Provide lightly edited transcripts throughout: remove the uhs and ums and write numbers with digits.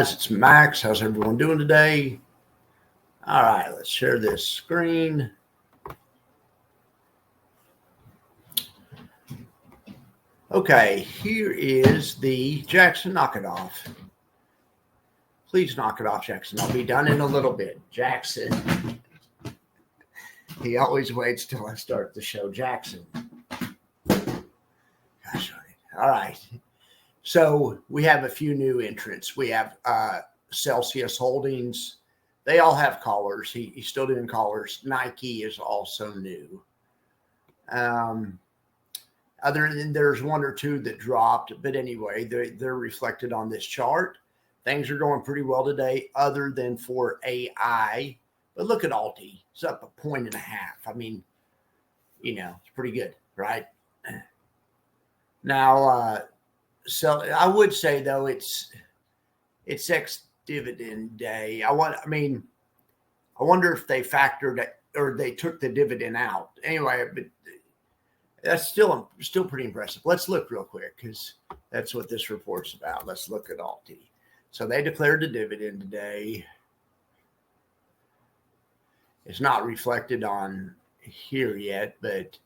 It's Max. How's everyone doing today? All right, let's share this screen. Okay, here is the Jackson. Knock it off. Please knock it off, Jackson. I'll be done in a little bit. Jackson. He always waits till I start the show. Jackson. Gosh, all right. So we have a few new entrants. We have Celsius Holdings. They all have callers. He's still doing callers. Nike is also new. Other than there's one or two that dropped, but anyway, they're reflected on this chart. Things are going pretty well today, other than for AI. But look at ULTY; it's up 1.5 points. I mean, it's pretty good, right? Now, so I would say though it's ex-dividend day. I wonder if they factored it or they took the dividend out. Anyway, but that's still pretty impressive. Let's look real quick because that's what this report's about. Let's look at ULTY. So they declared a dividend today. It's not reflected on here yet, but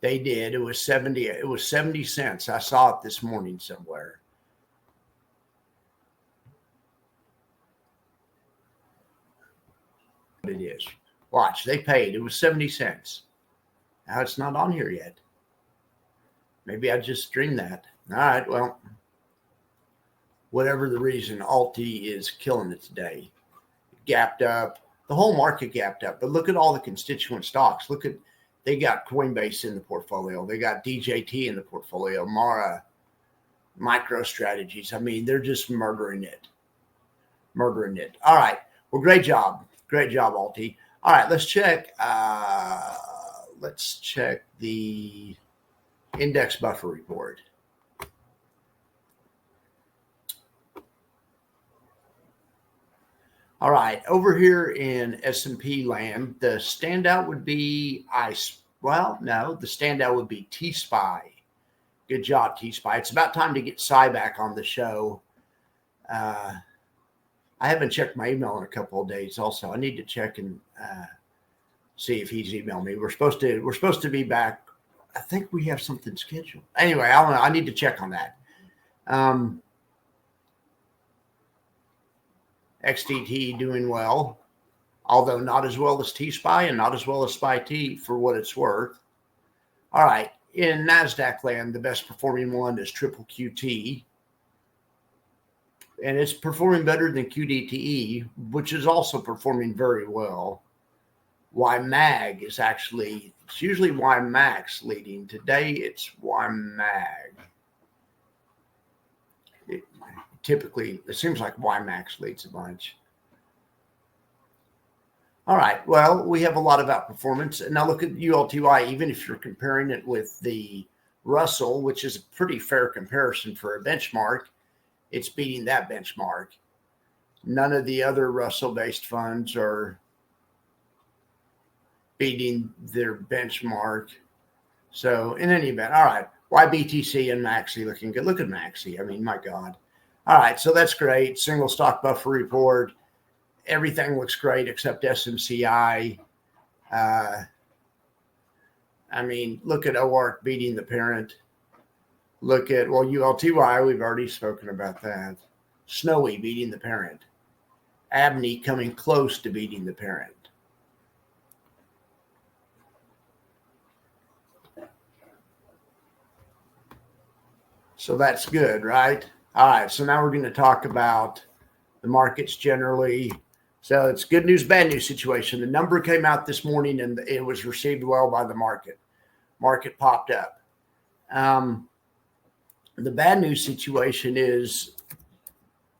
they did. It was 70 cents. I saw it this morning somewhere. It is. Watch, they paid. It was 70 cents. Now it's not on here yet. Maybe I just streamed that. All right, well, whatever the reason, ULTY is killing it today. It gapped up. The whole market gapped up. But look at all the constituent stocks. They got Coinbase in the portfolio. They got DJT in the portfolio. Mara, MicroStrategies. I mean, they're just murdering it. All right. Well, great job. Great job, ULTY. All right, let's check. Let's check the index buffer report. All right, over here in S&P land, the standout would be the standout would be T-SPY. Good job, T-SPY. It's about time to get Cy back on the show. I haven't checked my email in a couple of days. Also, I need to check and see if he's emailed me. We're supposed to be back. I think we have something scheduled. Anyway, I don't know. I need to check on that. XDT doing well, although not as well as T-SPY and not as well as SPY-T for what it's worth. All right. In NASDAQ land, the best performing one is Triple QT. And it's performing better than QDTE, which is also performing very well. YMAG is it's usually YMAX leading. Today, it's YMAG. Typically, it seems like YMAX leads a bunch. All right. Well, we have a lot of outperformance. And now look at ULTY. Even if you're comparing it with the Russell, which is a pretty fair comparison for a benchmark, it's beating that benchmark. None of the other Russell-based funds are beating their benchmark. So in any event, all right. YBTC and Maxi looking good. Look at Maxi. I mean, my God. All right, so that's great. Single stock buffer report. Everything looks great except SMCI. I mean, look at OARC beating the parent. Look at, ULTY, we've already spoken about that. Snowy beating the parent. Abney coming close to beating the parent. So that's good, right? All right, so now we're going to talk about the markets generally. So it's good news, bad news situation. The number came out this morning and it was received well by the market. Market popped up. The bad news situation is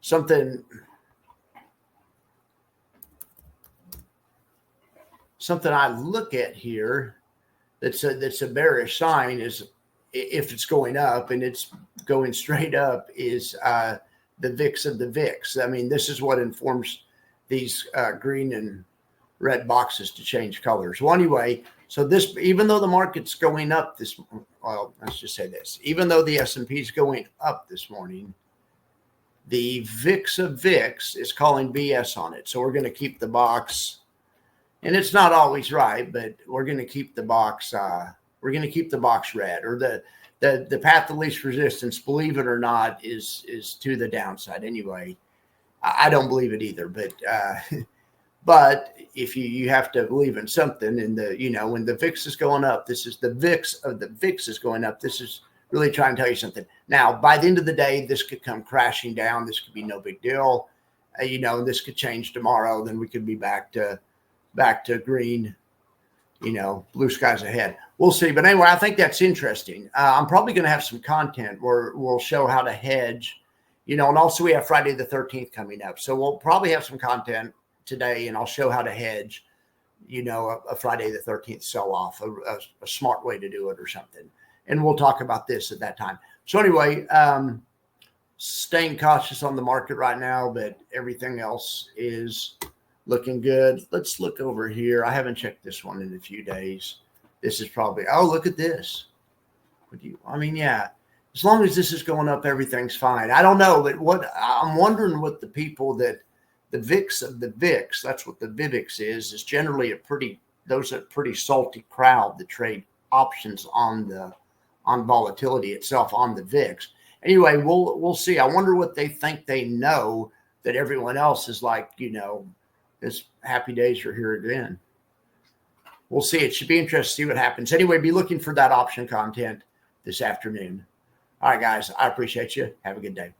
something I look at here that's a bearish sign is if it's going up and it's going straight up is the VIX of the VIX. I mean, this is what informs these green and red boxes to change colors. Well, anyway, so this, even though the market's going up let's just say this, even though the S&P is going up this morning, the VIX of VIX is calling BS on it. So we're going to keep the box, and it's not always right, but we're going to keep the box. We're going to keep the box red, or the path of least resistance, believe it or not, is to the downside. Anyway, I don't believe it either, but if you have to believe in something, and when the VIX is going up, this is the VIX of the VIX is going up. This is really trying to tell you something. Now, by the end of the day, this could come crashing down. This could be no big deal. This could change tomorrow. Then we could be back to green, blue skies ahead. We'll see. But anyway, I think that's interesting. I'm probably going to have some content where we'll show how to hedge, and also we have Friday the 13th coming up. So we'll probably have some content today, and I'll show how to hedge, a Friday the 13th sell-off, a smart way to do it or something. And we'll talk about this at that time. So anyway, staying cautious on the market right now, but everything else is looking good. Let's look over here. I haven't checked this one in a few days. This is probably, oh, look at this. Yeah, as long as this is going up, everything's fine. I don't know, but I'm wondering what the people that the VIX of the VIX, that's what the VIVIX is generally a pretty salty crowd that trade options on volatility itself on the VIX. Anyway, we'll see. I wonder what they think they know that everyone else is like, this happy days are here again. We'll see. It should be interesting to see what happens. Anyway, be looking for that option content this afternoon. All right, guys, I appreciate you. Have a good day.